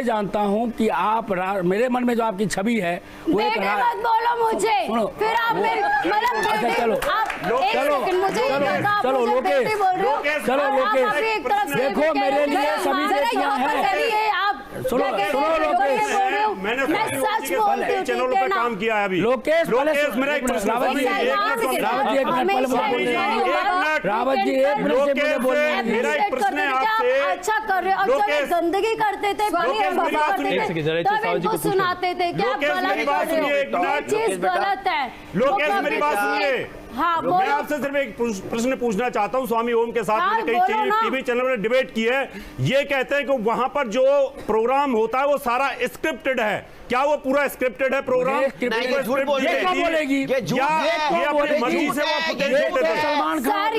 ये जानता हूँ कि आप मेरे मन में जो आपकी छवि है वो एक मत बोलो मुझे, फिर आप चलो लोकेश, देखो मेरे लिए सभी बेटियां हैं। सुनो लोकेश, मैंने चैनलों पे काम किया है अभी। लोकेश मेरा एक प्रश्न, रावत जी मेरा एक प्रश्न है आपसे। अच्छा कर रहे हो, गंदगी करते थे, सुनाते थे, क्या चीज गलत है। लोकेश मेरी बात सुनिए। हाँ, मैं आपसे सिर्फ एक प्रश्न पूछना चाहता हूँ। स्वामी ओम के साथ मैंने कई टीवी चैनल में डिबेट की है। ये कहते हैं कि वहां पर जो प्रोग्राम होता है वो सारा स्क्रिप्टेड है। क्या वो पूरा स्क्रिप्टेड है प्रोग्राम? ये बोलेगी या ये अपनी मर्जी से Salman Khan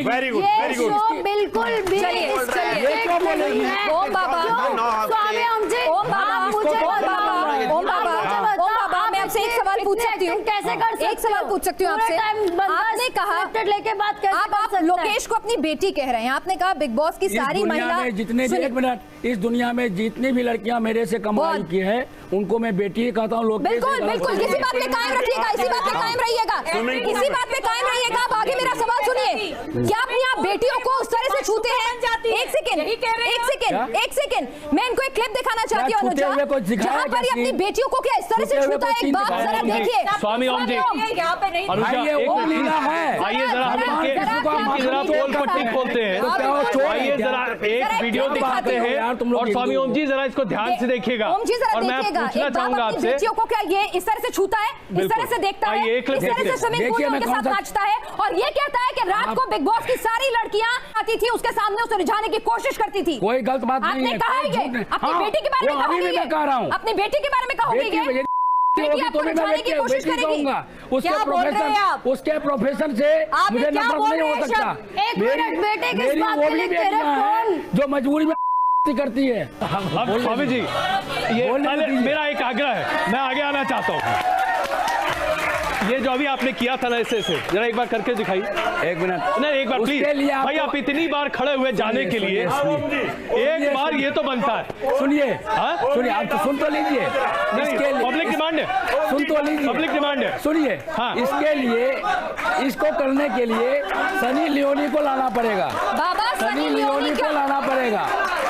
very good very good. बिल्कुल भी ओम बाबा, स्वामी ओम जी, ओम बाबा, मैं आपसे एक सवाल पूछ सकती हूँ? कैसे कर सकती? एक सवाल पूछ सकती हूँ आपसे? आपने कहा लेके बात कर, आप लोकेश को अपनी बेटी कह रहे हैं, आपने कहा बिग बॉस की सारी महिला, जितने भी, एक मिनट, इस दुनिया में जितनी भी लड़कियां मेरे से कमाई की है उनको मैं बेटी कहता हूँ। बिल्कुल बिल्कुल, इसी बात पे कायम रखिएगा, इसी बात पे कायम रहिएगा, इसी बात पे कायम रहिएगा। आप आगे मेरा सवाल सुनिए। क्या अपनी आप बेटियों को उस तरह से छूते हैं? एक सेकेंड, मैं इनको एक क्लिप दिखाना चाहती हूँ अनुजा, जहाँ पर अपनी बेटियों को क्या इस तरह से छूता है। एक बात जरा देखिए। स्वामी ओम जी, ये लीला है। आइए जरा पोल पट्टी खोलते हैं, आइए जरा एक वीडियो दिखाते हैं और स्वामी ओम जी जरा इसको ध्यान से देखिएगा। ओम जी जरा और मैं पूछना चाहूंगा आपसे, बेटियों को क्या ये इस तरह से छूता है, इस तरह से देखता है, इस तरह से स्विमिंग पूल में उनके साथ नाचता है, और ये कहता है कि रात को बिग बॉस की सारी लड़कियां आती थी उसके सामने, उसे रिझाने की कोशिश करती थी। कोई गलत बात नहीं है। आपने कहा ये अपनी बेटी के बारे में कहोगे? अपनी बेटी के बारे में कहोगे? बेटी आपको रिझाने की कोशिश करेगी। उसके प्रोफेशन से मुझे नफरत नहीं हो सकता। मेरी वो भी बेटियां हैं जो मजबूरी में करती है। स्वामी जी, ये मेरा एक आग्रह है, मैं आगे आना चाहता हूँ। ये जो अभी आपने किया था ना, ऐसे जरा एक बार करके दिखाइए। एक मिनट, नहीं एक बार प्लीज भाई, आप इतनी बार खड़े हुए जाने के लिए एक बार ये तो बनता है। सुनिए आप तो सुन तो लीजिए। पब्लिक डिमांड है, सुन तो लीजिए, पब्लिक डिमांड है। सुनिए, इसके लिए, इसको करने के लिए सनी लियोनी को लाना पड़ेगा। बाबा सनी लियोनी को लाना पड़ेगा।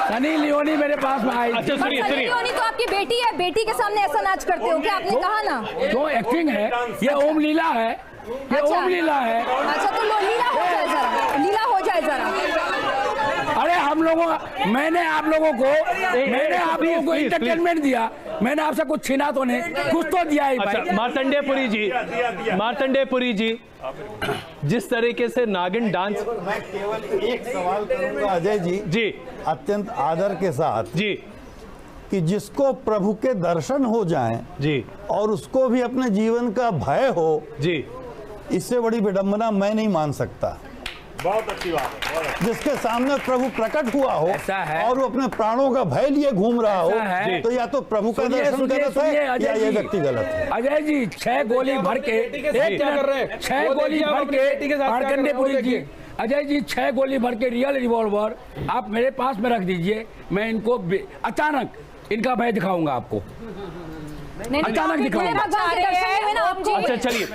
सनी लियोनी मेरे पास में आई। अच्छा सुनिए, सनी लियोनी तो आपकी बेटी है, बेटी के सामने ऐसा नाच करते हो क्या? आपने कहा ना जो एक्टिंग है, ये ओम लीला है, ये ओम लीला है। अच्छा तो लीला हो जाए जरा, लीला हो जाए जरा। अरे हम लोगों, मैंने आप लोगों को इंटरटेनमेंट दिया, मैंने आपसे कुछ छीना तो नहीं, कुछ तो दिया ही। अच्छा मार्तंडेयपुरी जी, जिस तरीके से नागिन डांस, मैं केवल एक सवाल करूंगा अजय जी अत्यंत आदर के साथ जी, कि जिसको प्रभु के दर्शन हो जाएं जी और उसको भी अपने जीवन का भय हो जी, इससे बड़ी विडंबना मैं नहीं मान सकता। बहुत अच्छी बात है। जिसके सामने प्रभु प्रकट हुआ हो है। और वो अपने प्राणों का भय लिए घूम रहा हो, तो या तो प्रभु का दर्शन गलत है या ये व्यक्ति गलत है। अजय जी 6 गोली भर के, 6 गोली भर के मार्कंडेयपुरी जी, अजय जी 6 गोली भर के रियल रिवॉल्वर आप मेरे पास में रख दीजिए, मैं इनको अचानक इनका भय दिखाऊंगा आपको, अचानक दिखाऊंगा। अच्छा चलिए,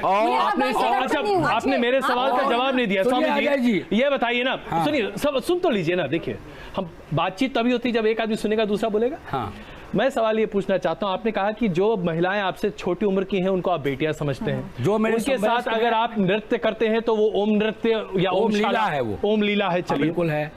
आपने मेरे सवाल का जवाब नहीं दिया। स्वामी जी ये बताइए ना, सुनिए, सब सुन तो लीजिए ना। देखिए, हम बातचीत तभी होती जब एक आदमी सुनेगा दूसरा बोलेगा। हाँ, मैं सवाल ये पूछना चाहता हूँ, आपने कहा कि जो महिलाएं आपसे छोटी उम्र की हैं उनको आप बेटियां समझते हैं, जो उनके साथ अगर आप नृत्य करते हैं तो वो ओम नृत्य या ओम लीला है, वो ओम लीला है। चलिए, बिल्कुल है।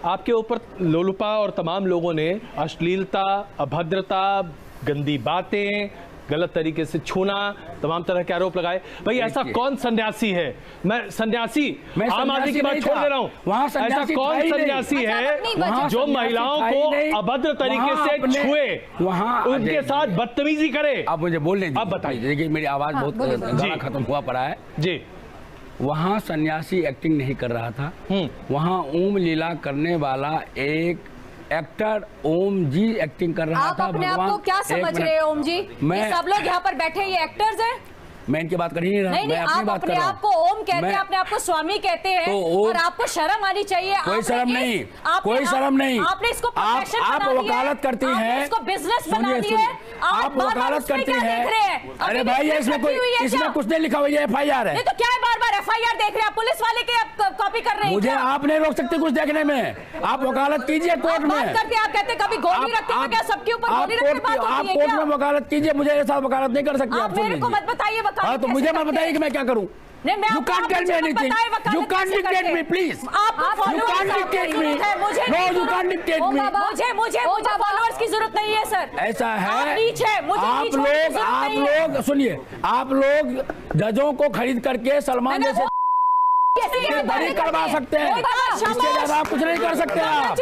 आपके ऊपर लोलुपा और तमाम लोगों ने अश्लीलता, अभद्रता, गंदी बातें, गलत तरीके से छूना, तमाम तरह के आरोप लगाए। भाई ऐसा कौन सन्यासी है? मैं सन्यासी आम आदमी की बात छोड़ दे रहा हूँ, ऐसा कौन सन्यासी है जो महिलाओं को अभद्र तरीके से छुए, वहाँ उनके साथ बदतमीजी करे? आप मुझे बोलने दीजिए। आप बताइए। देखिए मेरी आवाज बहुत गाना खत्म हुआ पड़ा है जी। वहाँ सन्यासी एक्टिंग नहीं कर रहा था, वहाँ ओम लीला करने वाला एक एक्टर ओम जी एक्टिंग कर रहा था। आप अपने आप को क्या समझ रहे हैं ओम जी? मैं सब लोग यहाँ पर बैठे ये एक्टर्स हैं? मैं इनकी बात कर ही नहीं रहा, नहीं मैं नहीं, अपनी आप बात कर अपने रहा आप को हूं। ओम कहते हैं, मैं- अपने आप को स्वामी कहते हैं, तो ओम- और आपको शर्म आनी चाहिए। कोई आपने शर्म इस- नहीं, आपने- कोई शर्म नहीं। आपने इसको आप प्रोफेशन बना दिया वकालत है, करती आपने हैं, इसको बिजनेस बना सुनिए, दिया है। आप बार-बार वकालत उसमें करती क्या हैं। देख रहे हैं? अरे अभी भाई, भी इसमें रखी हुई है कोई, इसमें क्या? कुछ नहीं लिखा हुआ है, FIR है। नहीं तो क्या है बार-बार FIR देख रहे हैं आप? पुलिस वाले के आप कॉपी कर रहे हैं मुझे क्या? आप नहीं रोक सकते कुछ देखने में, आप वकालत कीजिए कोर्ट आप बात में। करते हैं, आप कहते हैं कभी गोली रखते हैं, क्या सबके ऊपर गोली रख के बात आप होती है कोर्ट क्या? में वकालत कीजिए, मुझे ये साथ वकालत नहीं कर सकती। आप मेरे को मत बताइए वकालत हाँ, तो कैसे मुझे मत करते बताइए हैं। कि मैं क्या करूं। नहीं, मैं You आपको can't tell me मुझे मत anything. बताइए वकालत You can't कैसे dictate करते me, हैं। please. आपको You followers can't की dictate me. जरूरत है, मुझे No, नहीं you जरूरत। can't dictate O me. बाबा, मुझे फॉलोअर्स की जरूरत नहीं है सर। ऐसा है, आप नीच है, मुझे आप नीच होने की लोग जरूरत नहीं है। सुनिए, आप लोग जजों को खरीद करके सलमान मैंने जैसे कैसे बड़ी करवा सकते हैं, इससे ज्यादा आप कुछ नहीं कर सकते आप।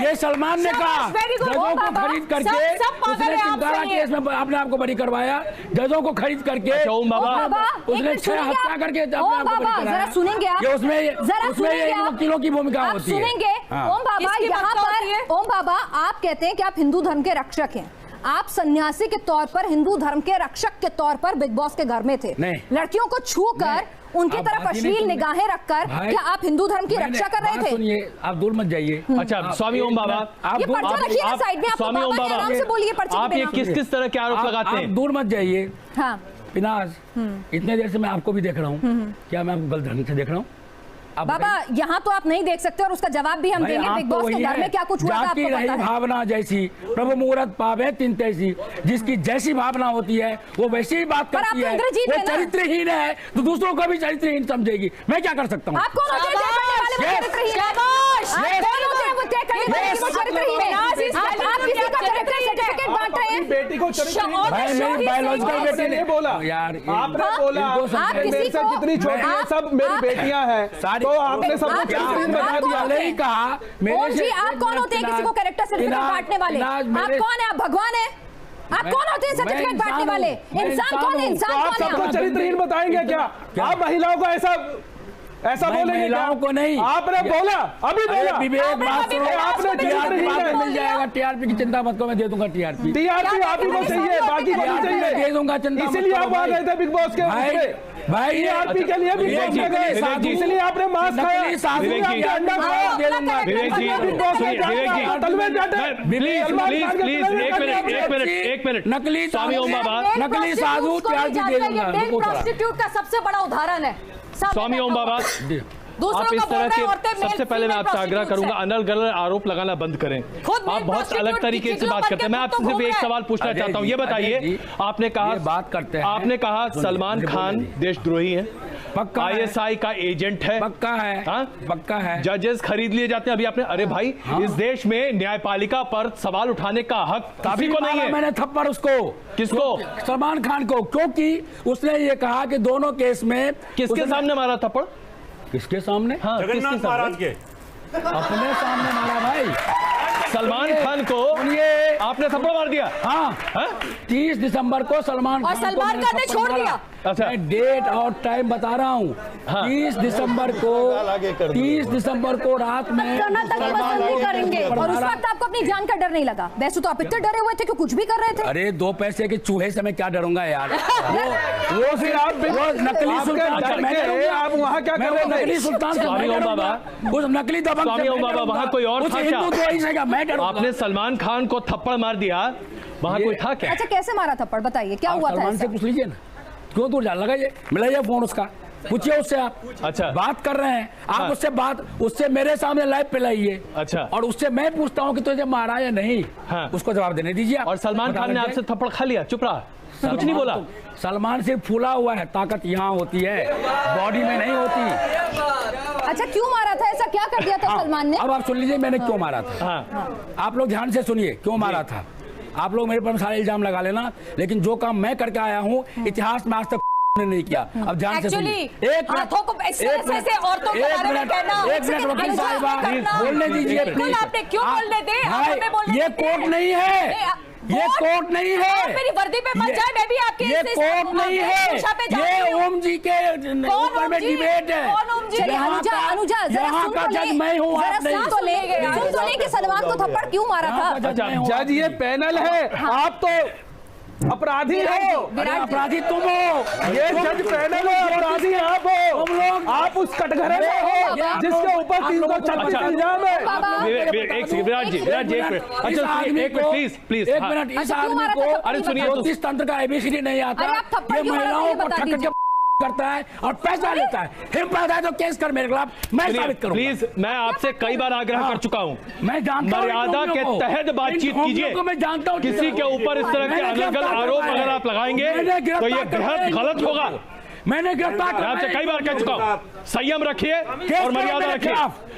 ये सलमान ने कहा, जजों को खरीद करके उसने चिंकारा केस में अपने आप को बड़ी करवाया, जजों को खरीद करके ओम बाबा, उसने 6 हत्या करके अपने आप को बड़ी कराया। जरा सुनेंगे आप, ये उसमें सुनेंगे ये आप। वकीलों की भूमिका आप होती है। सुनेंगे हाँ। ओम बाबा, किसकी यहाँ भूमिका होती है? पर ओम बाबा आप कहते हैं कि आप हिंदू धर्म के रक्षक हैं, आप सन्यासी के तौर पर हिंदू धर्म के रक्षक के तौर पर बिग बॉस के घर में थे, नहीं। लड़कियों को छूकर उनकी आप तरफ बात ही नहीं अश्लील सुन रहे। निगाहें रखकर भाई, क्या आप हिंदू धर्म की मैंने रक्षा कर रहे बात थे? सुनिए, आप दूर मत जाइए। अच्छा, स्वामी ओम बाबा, आप ये दूर- पर्चा आप- रखिए ना आप- साइड में, आपको स्वामी ओम बाबा के बाबा, आराम से बोलिए पर्चे आप के ये बिना। किस तरह के आरोप लगाते आप हैं? दूर मत जाइए। हाँ, पिनाज, इतने देर से मैं आपको भी देख रहा हूँ, क्या मैं आपको गलत ढंग से देख रहा हूँ? आप बाबा यहाँ तो आप नहीं देख सकते और उसका जवाब भी हम भाई, देंगे। आप बिग तो बॉस के वही घर है। में क्या कुछ हुआ था जाति आपको रही पता है? भावना जैसी प्रभु मुहूर्त पावे तिन तैसी, जिसकी जैसी भावना होती है वो वैसी ही बात पर आप करती तो है। इंद्रजीत वो है ना? चरित्रहीन है तो दूसरों को भी चरित्रहीन समझेगी। मैं क्या कर सकता हूँ? आप कौन होते हैं तय करने वाले? वो Yes. चरित्रहीन है। Yes. आप कौन होते हैं वो तय करने वाले? Yes. वो चरित्रहीन है। आप किसी का कैरेक्टर सर्टिफिकेट बांट रहे हैं? बेटी को चरित्रहीन भाई, मेरी बायोलॉजिकल आपने बेटी नहीं बोला, यार, आपने बोला इनको समझाइए। आप किसी मेरे से को- जितनी छोटी है आप- सब मेरी आप- बेटियां हैं, सारी- तो आपने सबको आप- चरित्रहीन आप- बना आप- दिया। पहले ही कहा ओम जी, आप कौन होते हैं किसी को कैरेक्टर सर्टिफिकेट बांटने वाले? आप कौन है? आप भगवान है? आप कौन होते हैं सर्टिफिकेट बांटने वाले? इंसान कौन है? इंसान आप कौन है? सबको चरित्रहीन बताएंगे क्या? आप महिलाओं को ऐसा मैं बोलेंगे क्या? महिलाओं को नहीं। आपने बोला, अभी अरे बोला विवेक, आपने बात कभी सुनो, बोला, आपने उसको TRP भी बाद में बोल मिल दिया। जाएगा। TRP की चिंता मत करो, मैं दे दूंगा TRP। टीआरपी आप ही को चाहिए, बाकी को नहीं दे चाहिए। दूंगा, चिंता मत इसीलिए करो आप आ भाई। गए थे बिग बॉस के भाई, उसमें। भाई, टीआरपी के लिए बिग विवेक बॉस जी, में गए, विवेक जी, इसलिए आपने मास्क खाया, नकली साधु इसलिए विवेक आपने जी, अंडा हाँ, खाया। दे दूंगा। विवेक जी, बिग बॉस में सुनिए, विवेक जी, तलवे जाते प्लीज एक मिनट नकली स्वामी ओम बाबा, नकली साधु TRP दे दूंगा। रुको थोड़ा। प्रोस्टिट्यूट का सबसे बड़ा उदाहरण है। स्वामी ओम बाबा, दूसरों आप को इस बोल तरह रहे के हैं औरतें मेल सबसे पहले मैं फीमेल आपसे आग्रह prostitutes करूंगा, हैं। अनल गलत आरोप लगाना बंद करें। खुद आप मेल बहुत अलग prostitute तरीके से जिगलो बात बन करते के हैं। मैं खुद तो आपसे सिर्फ घूम एक रहे सवाल पूछना अजय चाहता हूं, जी, ये अजय बताइए, जी, आपने कहा, ये बात करते हैं। आपने कहा सुनिए, सलमान मुझे खान बोलने दीजिए। देशद्रोही है, पक्का है। ISI का एजेंट है, पक्का है, हाँ? पक्का है। जजेस खरीद लिए जाते हैं। अभी आपने, अरे भाई, इस देश में न्यायपालिका पर सवाल उठाने का हक किसी को नहीं मारा है। मैंने थप्पड़ उसको। किसको? सलमान खान को, क्योंकि उसने ये कहा कि दोनों केस में किसके उसने- सामने मारा थप्पड़? किसके सामने? हाँ, किसके जगन्नाथ सामने? महाराज के अपने सामने मारा भाई। सलमान खान को ये आपने थप्पड़ मार दिया? हाँ, 30 दिसंबर को सलमान और खान को सलमान मैंने खान ने थप्पड़ छोड़ मारा। दिया। अच्छा। मैं डेट और टाइम बता रहा हूँ। हाँ। 30 दिसंबर को, 30 दिसंबर को रात में करना तक पसंद नहीं करेंगे। थप्पड़ और उस मारा। वक्त आपको अपनी जान का डर नहीं लगा? वैसे तो आप इतने डरे हुए थे कि कुछ भी कर रहे थे। अरे 2 पैसे के चूहे से मैं क्या डरूंगा यार। वो फिर आप वो नकली आपके सुल्तान डर से मैं के डरूंगा। आप वहाँ क्या मैं कर वो रहे थे? नकली सुल्तान से स्वामी मैं ओम डरूंगा। बाबा, उस नकली दबंग से स्वामी ओम मैं बाबा, डरूंगा। वहाँ कोई और उस था हिंदू क्या? द्रोही से क्या मैं डरूंगा? आपने सलमान खान को थप्पड़ मार दिया, वहां कोई था क्या? अच्छा, कैसे मारा थप्पड़ बताइए, क्या आप हुआ था सलमान से ऐसा? पूछ लीजिए ना, क्यों दूर जाने लगा? ये मिलाइए फोन उसका, पूछिए उससे। आप अच्छा। बात कर रहे हैं आप, हाँ। उससे मेरे सामने लाइव पे लाइए। अच्छा। और उससे मैं पूछता हूँ कि तुझे मारा या नहीं। हाँ। उसको जवाब देने दीजिए आप। और सलमान बता खान ने दीजिए। आपसे थप्पड़ खा लिया, चुप रहा, कुछ नहीं बोला? सलमान सिर्फ फूला हुआ है, ताकत यहाँ होती है, बॉडी में नहीं होती। अच्छा, क्यों मारा था? ऐसा क्या कर दिया था सलमान ने? अब आप सुन लीजिए मैंने क्यों मारा था। हाँ, आप लोग ध्यान से सुनिए क्यों मारा था। आप लोग मेरे पर सारे इल्जाम लगा लेना, लेकिन जो काम मैं करके आया हूँ इतिहास में आज तक ने नहीं किया। अब ध्यान से सुनिए। Actually, हाथों को इस तरह से औरतों के बारे में कहना, एक मिनट वकील अनुजा साहिबा, करना। बोलने दीजिए बिल्कुल, please। आपने क्यों आप- बोलने दे? आप भाई, हमें बोलने ये देते कोर्ट हैं। नहीं है, ये कोर्ट नहीं है। आप मेरी वर्दी पे मत ये- जाए, मैं भी आपके ये इस- कोर्ट नहीं है, वेशभूषा पे जा रही ये हूँ। ओम जी के ऊपर में ओम जी? डिबेट है। कौन ओम जी? चलिए, यहाँ अनुजा, का- अनुजा, जरा यहाँ सुन का तो ले। जज मैं हूँ, जरा आप नहीं। सुन तो ले, सुन तो ले कि सलमान को थप्पड़ क्यों मारा यहाँ था? का जज मैं हूँ, जज ये पैनल है, आप तो अपराधी हो, अरे अपराधी तुम हो, ये जज पैनल हो, अपराधी आप हो, तुम लोग आप उस कटघरे में हो जिसके ऊपर 336 इल्जाम है। एक सेकंड विराट जी, विराट जी, एक मिनट। अच्छा सुनिए, एक मिनट प्लीज प्लीज। एक मिनट, इस अच्छा, क्यों आदमी मारा को था? अरे सुनिए तो- ज्योतिष तंत्र का एबीसीडी नहीं आता, अरे आप थप्पड़ ये क्यों मारा था, महिलाओं ये को बता ठक दीजिए। के करता है और पैसा लेता है। हिम्मत है तो केस कर मेरे खिलाफ, मैं साबित करूंगा। प्लीज, मैं आपसे कई बार आग्रह कर चुका हूँ, मैं जानता हूं इन मर्यादा ढोंगियों के को। तहत बातचीत इन ढोंगियों कीजिए। को मैं जानता हूं। किसी के ऊपर इस तरह के मैंने अनर्गल गिरफ्तार आरोप करवाया अगर है। आप लगाएंगे मैंने तो ये गिरफ्तार बेहद करवाया गलत है। होगा। मैंने गिरफ्तार मैं आपसे कई बार कह चुका हूँ, संयम रखिए और मर्यादा रखिए।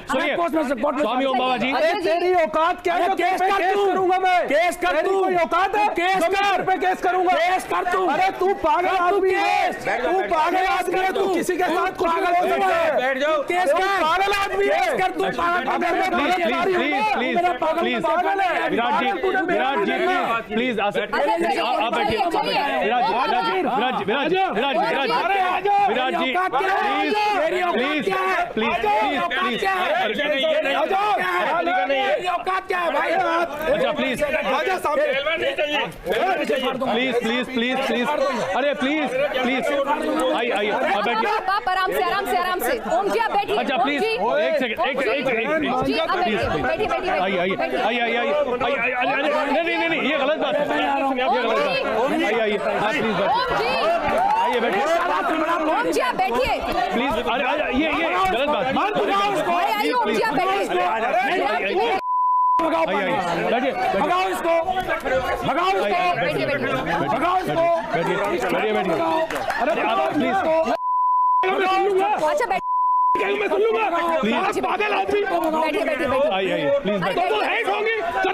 सुनिए स्वामी ओम बाबा जी, अरे तेरी औकात क्या है? केस पे केस करूंगा मैं। केस कर तेरी तू। कोई औकात है? केस तो मैं कर। तेरे पे केस करूंगा। केस कर तू। अरे तू पागल कर तू आदमी है, केस। तू पागल आदमी है, तू किसी के साथ कुछ भी हो सकता है। बैठ जाओ, केस तू कर। पागल आदमी है। केस कर तू। अगर मैं प्लीज पागल प्लीज आदमी हूं, प्लीज मेरा प्लीज पागल प्लीज पागल है। विराट जी, पागल तूने मेरा विराट जी नहीं प्लीज प्लीज आप बैठिए, विराट जी, विराट जी, विराट जी, विराट जी, विराट जी, प्लीज प्लीज प्लीज प्लीज औकात क्या है भाई? अच्छा प्लीज आजा सामने। प्लीज प्लीज प्लीज प्लीज अरे प्लीज प्लीज आइए आइए आप बैठिए। आप आराम से आराम से आराम से। ओम जी आप बैठिए। अच्छा ओम प्लीज जी, एक सेकंड एक सेकंड जी आप बैठिए बैठिए बैठिए आइए आइए आइए आइए आइए नहीं नहीं ये गलत बात है, ये गलत बात है। आइए आइए आप प्लीज बैठिए, आइए बैठिए ओम जी आप बैठिए। प्लीज। अरे ये गलत बात अरे आइए ओम जी आप बैठिए। भगाओ आइए बैठिए भगाओ इसको, भगाओ इसको, बैठिए बैठिए। भगाओ इसको, बैठिए बैठिए। अरे आप प्लीज अच्छा बैठिए मैं सुन लूंगा। प्लीज पागल आदमी। बैठिए बैठिए आइए आइए प्लीज अरे बैठिए।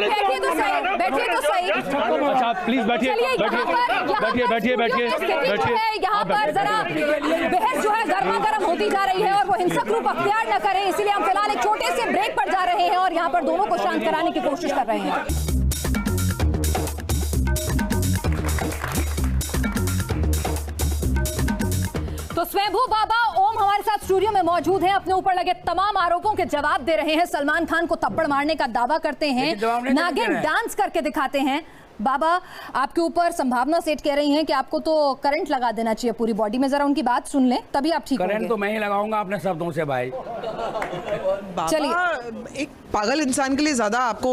बैठिए तो सही, बैठिए तो सही। अच्छा आप प्लीज बैठिए चलिए बैठिए बैठिए बैठिए बैठिए यहाँ पर जरा बहस जो है गर्मा गर्म होती जा रही है और वो हिंसक रूप अख्तियार न करे, इसलिए हम फिलहाल एक छोटे से ब्रेक पर जा रहे हैं और यहाँ पर दोनों को शांत कराने की कोशिश कर रहे हैं। तो स्वयंभू बाबा ओम हमारे साथ स्टूडियो में मौजूद हैं, अपने ऊपर लगे तमाम आरोपों के जवाब दे रहे हैं। सलमान खान को थप्पड़ मारने का दावा करते हैं, नागिन डांस करके दिखाते हैं। बाबा आपके ऊपर संभावना सेठ कह रही हैं कि आपको तो करंट लगा देना चाहिए पूरी बॉडी में, जरा उनकी बात सुन लें तभी आप ठीक होंगे। करंट तो मैं ही लगाऊंगा अपने शब्दों से भाई। चलिए, एक पागल इंसान के लिए ज़्यादा आपको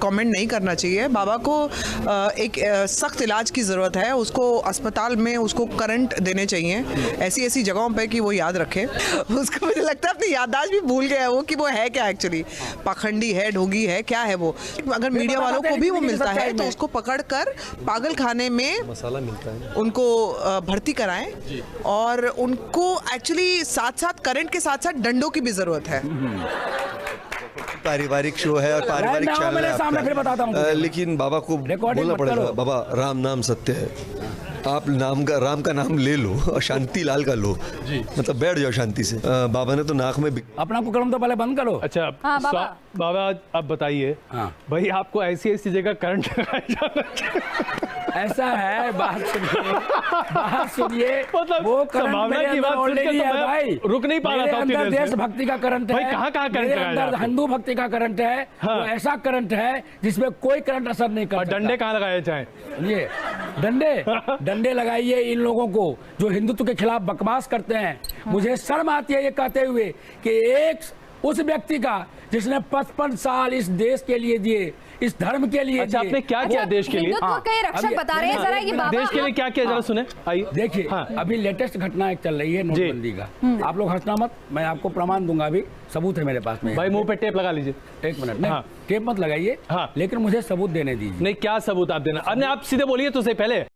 कमेंट नहीं करना चाहिए। बाबा को एक सख्त इलाज की ज़रूरत है, उसको अस्पताल में उसको करंट देने चाहिए ऐसी ऐसी जगहों पे कि वो याद रखे। उसको मुझे लगता है अपनी याददाश्त भी भूल गया वो कि वो है क्या एक्चुअली, पाखंडी है, ढोंगी है, क्या है वो। अगर मीडिया वालों को भी वो मिलता है तो उसको पकड़कर पागल खाने में मसाला मिलता है, उनको भर्ती कराएं और उनको एक्चुअली साथ साथ करंट के साथ साथ डंडों की भी ज़रूरत है। पारिवारिक शो है और पारिवारिक चैनल है सामने फिर बताता हूं। लेकिन बाबा को बोलना पड़ेगा, बाबा राम नाम सत्य है, आप राम का नाम ले लो और शांति लाल का लो, मतलब बैठ जाओ शांति से। बाबा ने तो नाक में अपना कुकर्म तो पहले बंद करो। अच्छा हाँ, बाबा। बाबा आप बताइए, हाँ। भाई आपको ऐसी ऐसी जगह करंट लगाया जाना चाहिए। ऐसा है, बात सुनिए मतलब वो संभावना की बात सुन के तो मैं भाई रुक नहीं पा रहा था। अंदर देशभक्ति का करंट है भाई कहाँ करंट मेरे अंदर हिंदू भक्ति का करंट है। हाँ। वो ऐसा करंट है जिसमें कोई करंट असर नहीं और करता। डंडे कहाँ लगाए जाए? ये डंडे लगाइए इन लोगों को जो हिंदुत्व के खिलाफ बकवास करते हैं। मुझे शर्म आती है ये कहते हुए कि एक उस व्यक्ति का जिसने 55 साल इस देश के लिए दिए, इस धर्म के लिए अच्छा आपने क्या किया देश के लिए? हिंदुत्व के रक्षक बता रहे हैं, जरा ये बाबा देश के लिए क्या किया जरा सुने, आइए देखिए। हाँ। अभी लेटेस्ट घटना एक चल रही है नोटबंदी का, आप लोग हंसना मत, मैं आपको प्रमाण दूंगा, अभी सबूत है मेरे पास में। भाई मुंह पे टेप लगा लीजिए। एक मिनट, नहीं हाँ। टेप मत लगाइए, हाँ। लेकिन मुझे सबूत देने दीजिए। नहीं क्या सबूत आप देना? अरे आप सीधे बोलिए तो सही पहले।